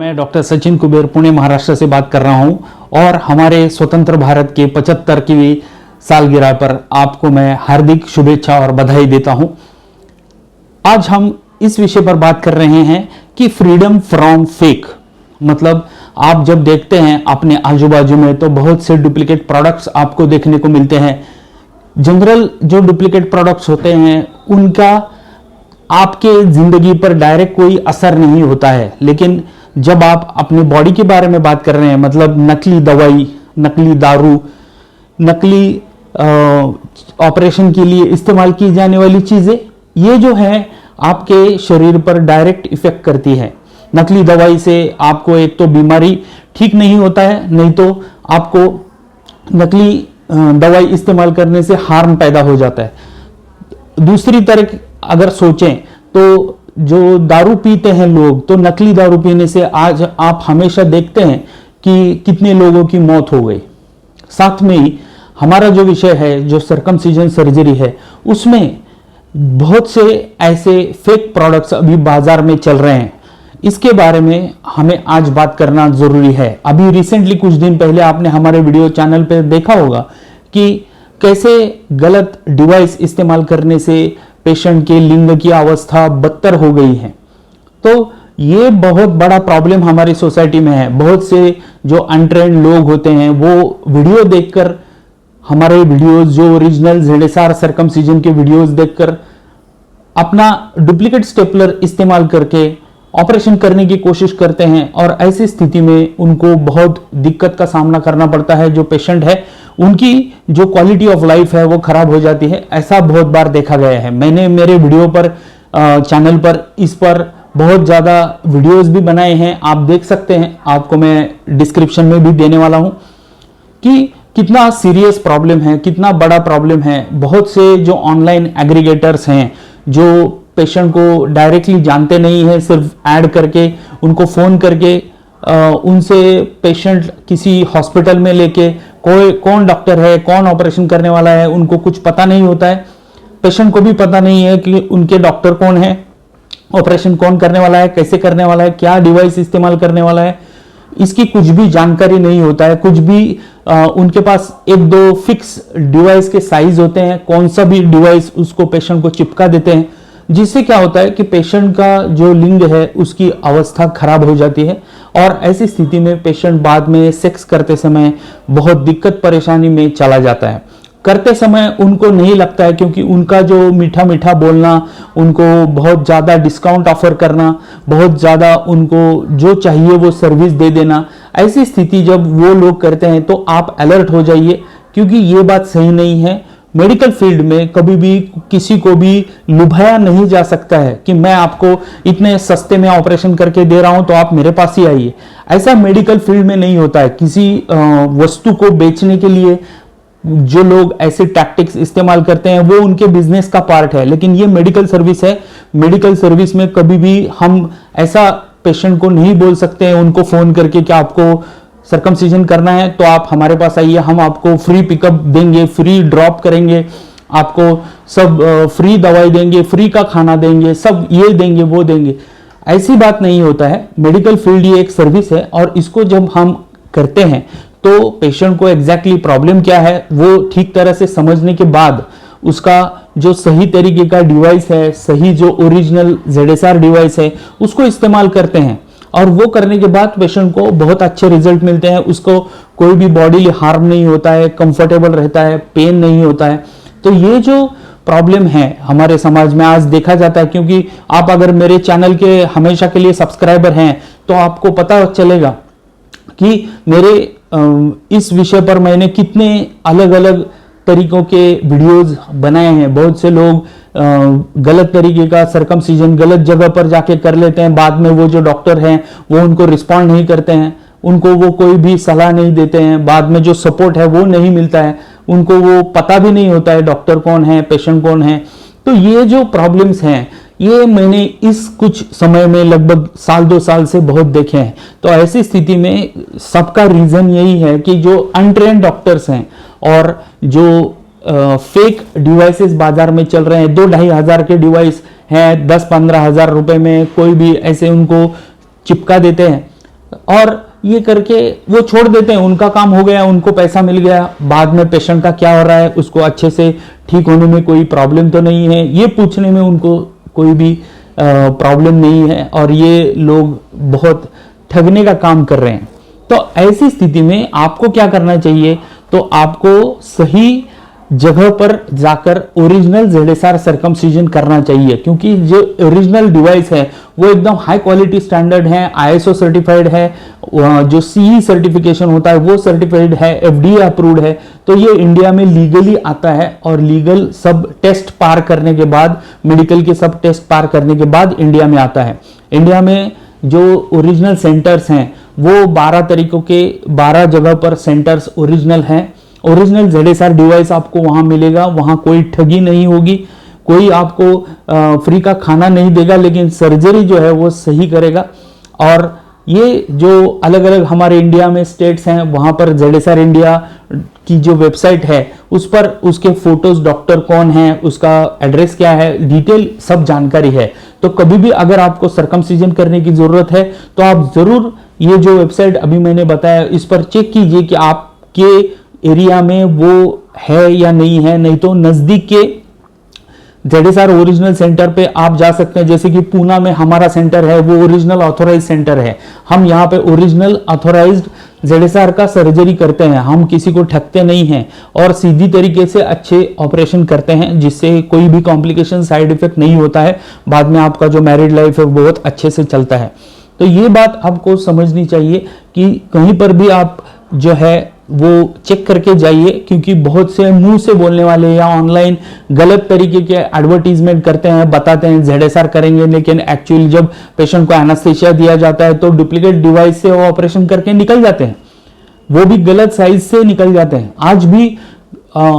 मैं डॉक्टर सचिन कुबेर पुणे महाराष्ट्र से बात कर रहा हूं और हमारे स्वतंत्र भारत के 75 की सालगिरह पर आपको मैं हार्दिक शुभेच्छा और बधाई देता हूं। आज हम इस विषय पर बात कर रहे हैं कि फ्रीडम फ्रॉम फेक, मतलब आप जब देखते हैं अपने आजू बाजू में तो बहुत से डुप्लीकेट प्रोडक्ट्स आपको देखने को मिलते हैं। जनरल जो डुप्लीकेट प्रोडक्ट्स होते हैं उनका आपके जिंदगी पर डायरेक्ट कोई असर नहीं होता है, लेकिन जब आप अपने बॉडी के बारे में बात कर रहे हैं, मतलब नकली दवाई, नकली दारू, नकली ऑपरेशन के लिए इस्तेमाल की जाने वाली चीजें, ये जो है आपके शरीर पर डायरेक्ट इफेक्ट करती है। नकली दवाई से आपको एक तो बीमारी ठीक नहीं होता है, नहीं तो आपको नकली दवाई इस्तेमाल करने से हार्म पैदा हो जाता है। दूसरी तरफ अगर सोचें तो जो दारू पीते हैं लोग, तो नकली दारू पीने से आज आप हमेशा देखते हैं कि कितने लोगों की मौत हो गई। साथ में ही हमारा जो विषय है, जो सर्कमसिजन सर्जरी है, उसमें बहुत से ऐसे फेक प्रोडक्ट्स अभी बाजार में चल रहे हैं। इसके बारे में हमें आज बात करना जरूरी है। अभी रिसेंटली कुछ दिन पहले आपने हमारे वीडियो चैनल पर देखा होगा कि कैसे गलत डिवाइस इस्तेमाल करने से पेशेंट के लिंग की अवस्था बदतर हो गई है। तो ये बहुत बड़ा प्रॉब्लम हमारी सोसाइटी में है। बहुत से जो अनट्रेंड लोग होते हैं वो वीडियो देखकर, हमारे वीडियोस जो ओरिजिनल ZSR सर्कमसिजन के वीडियोस देखकर अपना डुप्लीकेट स्टेपलर इस्तेमाल करके ऑपरेशन करने की कोशिश करते हैं और ऐसी स्थिति में उनको बहुत दिक्कत का सामना करना पड़ता है। जो पेशेंट है उनकी जो क्वालिटी ऑफ लाइफ है वो खराब हो जाती है। ऐसा बहुत बार देखा गया है। मैंने मेरे वीडियो पर चैनल पर इस पर बहुत ज़्यादा वीडियोस भी बनाए हैं, आप देख सकते हैं। आपको मैं डिस्क्रिप्शन में भी देने वाला हूं कि कितना सीरियस प्रॉब्लम है, कितना बड़ा प्रॉब्लम है। बहुत से जो ऑनलाइन एग्रीगेटर्स हैं जो पेशेंट को डायरेक्टली जानते नहीं है, सिर्फ ऐड करके उनको फ़ोन करके उनसे पेशेंट किसी हॉस्पिटल में लेके, कौन डॉक्टर है, कौन ऑपरेशन करने वाला है, उनको कुछ पता नहीं होता है। पेशेंट को भी पता नहीं है कि उनके डॉक्टर कौन है, ऑपरेशन कौन करने वाला है, कैसे करने वाला है, क्या डिवाइस इस्तेमाल करने वाला है, इसकी कुछ भी जानकारी नहीं होता है। कुछ भी उनके पास एक दो फिक्स डिवाइस के साइज होते हैं, कौन सा भी डिवाइस उसको पेशेंट को चिपका देते हैं, जिससे क्या होता है कि पेशेंट का जो लिंग है उसकी अवस्था खराब हो जाती है और ऐसी स्थिति में पेशेंट बाद में सेक्स करते समय बहुत दिक्कत परेशानी में चला जाता है। करते समय उनको नहीं लगता है, क्योंकि उनका जो मीठा मीठा बोलना, उनको बहुत ज़्यादा डिस्काउंट ऑफर करना, बहुत ज़्यादा उनको जो चाहिए वो सर्विस दे देना, ऐसी स्थिति जब वो लोग करते हैं तो आप अलर्ट हो जाइए, क्योंकि ये बात सही नहीं है। मेडिकल फील्ड में कभी भी किसी को भी लुभाया नहीं जा सकता है कि मैं आपको इतने सस्ते में ऑपरेशन करके दे रहा हूं तो आप मेरे पास ही आइए। ऐसा मेडिकल फील्ड में नहीं होता है। किसी वस्तु को बेचने के लिए जो लोग ऐसे टैक्टिक्स इस्तेमाल करते हैं वो उनके बिजनेस का पार्ट है, लेकिन ये मेडिकल सर्विस है। मेडिकल सर्विस में कभी भी हम ऐसा पेशेंट को नहीं बोल सकते हैं उनको फोन करके कि आपको सर्कमसिजन करना है तो आप हमारे पास आइए, हम आपको फ्री पिकअप देंगे, फ्री ड्रॉप करेंगे, आपको सब फ्री दवाई देंगे, फ्री का खाना देंगे, सब ये देंगे वो देंगे। ऐसी बात नहीं होता है। मेडिकल फील्ड ये एक सर्विस है और इसको जब हम करते हैं तो पेशेंट को एग्जैक्टली प्रॉब्लम क्या है वो ठीक तरह से समझने के बाद उसका जो सही तरीके का डिवाइस है, सही जो ओरिजिनल ZSR डिवाइस है, उसको इस्तेमाल करते हैं और वो करने के बाद पेशेंट को बहुत अच्छे रिजल्ट मिलते हैं। उसको कोई भी बॉडी हार्म नहीं होता है, कंफर्टेबल रहता है, पेन नहीं होता है। तो ये जो प्रॉब्लम है हमारे समाज में आज देखा जाता है, क्योंकि आप अगर मेरे चैनल के हमेशा के लिए सब्सक्राइबर हैं तो आपको पता चलेगा कि मेरे इस विषय पर मैंने कितने अलग अलग तरीकों के वीडियोस बनाए हैं। बहुत से लोग गलत तरीके का सर्कमसिजन गलत जगह पर जाके कर लेते हैं, बाद में वो जो डॉक्टर हैं वो उनको रिस्पॉन्ड नहीं करते हैं, उनको वो कोई भी सलाह नहीं देते हैं, बाद में जो सपोर्ट है वो नहीं मिलता है, उनको वो पता भी नहीं होता है डॉक्टर कौन है, पेशेंट कौन है। तो ये जो प्रॉब्लम्स हैं ये मैंने इस कुछ समय में लगभग साल 2 साल से बहुत देखे हैं। तो ऐसी स्थिति में सबका रीजन यही है कि जो अनट्रेन्ड डॉक्टर्स हैं और जो फेक डिवाइसेस बाजार में चल रहे हैं, 2-2.5 हजार के डिवाइस हैं, 10-15 हजार रुपए में कोई भी ऐसे उनको चिपका देते हैं। और ये करके वो छोड़ देते हैं, उनका काम हो गया, उनको पैसा मिल गया, बाद में पेशेंट का क्या हो रहा है, उसको अच्छे से ठीक होने में कोई प्रॉब्लम तो नहीं है, ये पूछने में उनको कोई भी प्रॉब्लम नहीं है, और ये लोग बहुत ठगने का काम कर रहे हैं। तो ऐसी स्थिति में आपको क्या करना चाहिए, तो आपको सही जगह पर जाकर ओरिजिनल ZSR सर्कमसिजन करना चाहिए, क्योंकि जो ओरिजिनल डिवाइस है वो एकदम हाई क्वालिटी स्टैंडर्ड है, ISO सर्टिफाइड है, जो CE सर्टिफिकेशन होता है वो सर्टिफाइड है, FDA अप्रूव्ड है। तो ये इंडिया में लीगली आता है, और लीगल सब टेस्ट पार करने के बाद, मेडिकल के सब टेस्ट पार करने के बाद इंडिया में आता है। इंडिया में जो ओरिजिनल सेंटर्स हैं वो 12 तरीकों के 12 जगह पर सेंटर्स ओरिजिनल हैं। ओरिजिनल ZSR डिवाइस आपको वहां मिलेगा, वहां कोई ठगी नहीं होगी, कोई आपको फ्री का खाना नहीं देगा, लेकिन सर्जरी जो है वो सही करेगा। और ये जो अलग अलग हमारे इंडिया में स्टेट्स हैं, वहां पर ZSR इंडिया की जो वेबसाइट है उस पर उसके फोटोज, डॉक्टर कौन है, उसका एड्रेस क्या है, डिटेल सब जानकारी है। तो कभी भी अगर आपको सर्कमसिजन करने की जरूरत है तो आप जरूर ये जो वेबसाइट अभी मैंने बताया इस पर चेक कीजिए कि आपके एरिया में वो है या नहीं है। नहीं तो नजदीक के ZSR ओरिजिनल सेंटर पे आप जा सकते हैं, जैसे कि पूना में हमारा सेंटर है, वो ओरिजिनल ऑथोराइज सेंटर है। हम यहाँ पे ओरिजिनल ऑथोराइज्ड ZSR का सर्जरी करते हैं, हम किसी को ठगते नहीं हैं, और सीधी तरीके से अच्छे ऑपरेशन करते हैं, जिससे कोई भी कॉम्प्लिकेशन, साइड इफेक्ट नहीं होता है। बाद में आपका जो मैरिड लाइफ है बहुत अच्छे से चलता है। तो ये बात आपको समझनी चाहिए कि कहीं पर भी आप जो है वो चेक करके जाइए, क्योंकि बहुत से मुंह से बोलने वाले या ऑनलाइन गलत तरीके के एडवर्टीजमेंट करते हैं, बताते हैं ZSR करेंगे, लेकिन एक्चुअली जब पेशेंट को एनास्थेशिया दिया जाता है तो डुप्लीकेट डिवाइस से वो ऑपरेशन करके निकल जाते हैं, वो भी गलत साइज से निकल जाते हैं। आज भी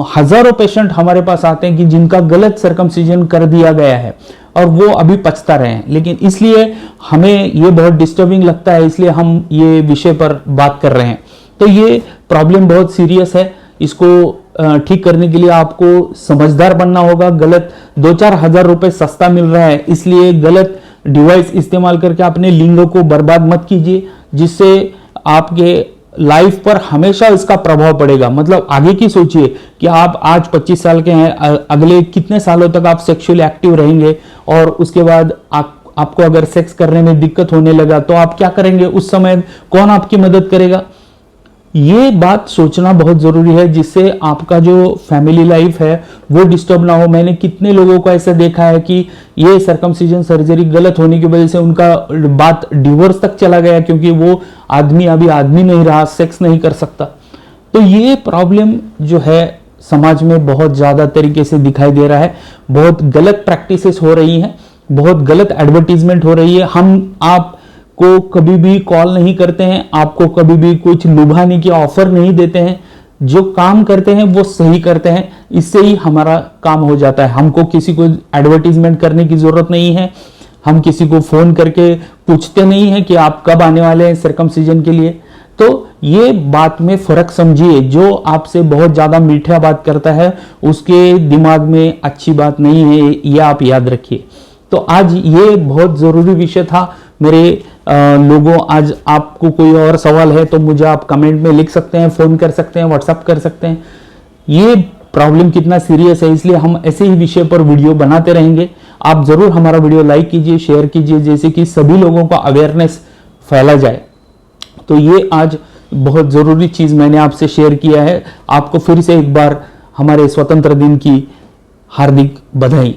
हजारों पेशेंट हमारे पास आते हैं कि जिनका गलत सर्कमसिजन कर दिया गया है और वो अभी पछता रहे हैं। लेकिन इसलिए हमें ये बहुत डिस्टर्बिंग लगता है, इसलिए हम ये विषय पर बात कर रहे हैं। तो ये प्रॉब्लम बहुत सीरियस है, इसको ठीक करने के लिए आपको समझदार बनना होगा। गलत 2-4 हजार रुपए सस्ता मिल रहा है, इसलिए गलत डिवाइस इस्तेमाल करके अपने लिंग को बर्बाद मत कीजिए, जिससे आपके लाइफ पर हमेशा इसका प्रभाव पड़ेगा। मतलब आगे की सोचिए कि आप आज 25 साल के हैं, अगले कितने सालों तक आप सेक्सुअली एक्टिव रहेंगे, और उसके बाद आपको अगर सेक्स करने में दिक्कत होने लगा तो आप क्या करेंगे, उस समय कौन आपकी मदद करेगा। ये बात सोचना बहुत जरूरी है, जिससे आपका जो फैमिली लाइफ है वो डिस्टर्ब ना हो। मैंने कितने लोगों को ऐसा देखा है कि ये सर्कमसिजन सर्जरी गलत होने की वजह से उनका बात डिवोर्स तक चला गया, क्योंकि वो आदमी अभी आदमी नहीं रहा, सेक्स नहीं कर सकता। तो ये प्रॉब्लम जो है समाज में बहुत ज्यादा तरीके से दिखाई दे रहा है, बहुत गलत प्रैक्टिसेस हो रही हैं, बहुत गलत एडवर्टीजमेंट हो रही है। हम आप को कभी भी कॉल नहीं करते हैं, आपको कभी भी कुछ लुभाने की ऑफर नहीं देते हैं। जो काम करते हैं वो सही करते हैं, इससे ही हमारा काम हो जाता है। हमको किसी को एडवर्टीजमेंट करने की जरूरत नहीं है, हम किसी को फोन करके पूछते नहीं है कि आप कब आने वाले हैं सर्कमसिजन के लिए। तो ये बात में फर्क समझिए, जो आपसे बहुत ज्यादा मीठा बात करता है उसके दिमाग में अच्छी बात नहीं है, ये आप याद रखिए। तो आज ये बहुत जरूरी विषय था मेरे लोगों। आज आपको कोई और सवाल है तो मुझे आप कमेंट में लिख सकते हैं, फोन कर सकते हैं, व्हाट्सएप कर सकते हैं। ये प्रॉब्लम कितना सीरियस है, इसलिए हम ऐसे ही विषय पर वीडियो बनाते रहेंगे। आप जरूर हमारा वीडियो लाइक कीजिए, शेयर कीजिए, जैसे कि सभी लोगों का अवेयरनेस फैला जाए। तो ये आज बहुत जरूरी चीज मैंने आपसे शेयर किया है। आपको फिर से एक बार हमारे स्वतंत्र दिन की हार्दिक बधाई।